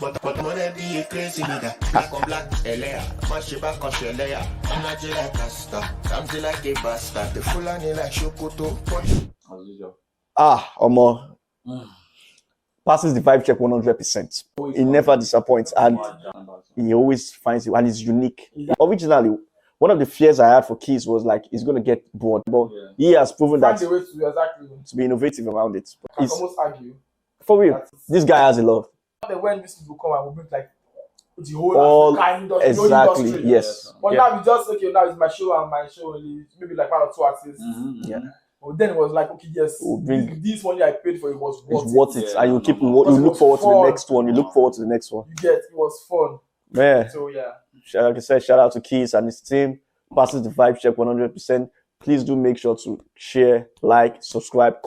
But wanna be a crazy nigga. Black on black, Elea. Mash back on Shelea. I'm not like a star. Something like a bastard. The full on like Shokoto. Omo. Passes the vibe check 100%. He never disappoints, and he always finds it, and it's unique. Originally, one of the fears I had for Keys was like he's gonna get bored, but he has proven that to be innovative around it. I almost argue. For real, this guy has a love. When this people come and we bring like the whole All industry, exactly, industry. yes. But now we just now it's my show and my show only maybe like 1 or 2 artists. Yeah. But then it was like, okay, yes, this money I paid for it was worth it. And you look forward to the next one. You look forward to the next one. You get it was fun. Man. So yeah. Like I said, shout out to Keys and his team. Passes the vibe check 100%. Please do make sure to share, like, subscribe.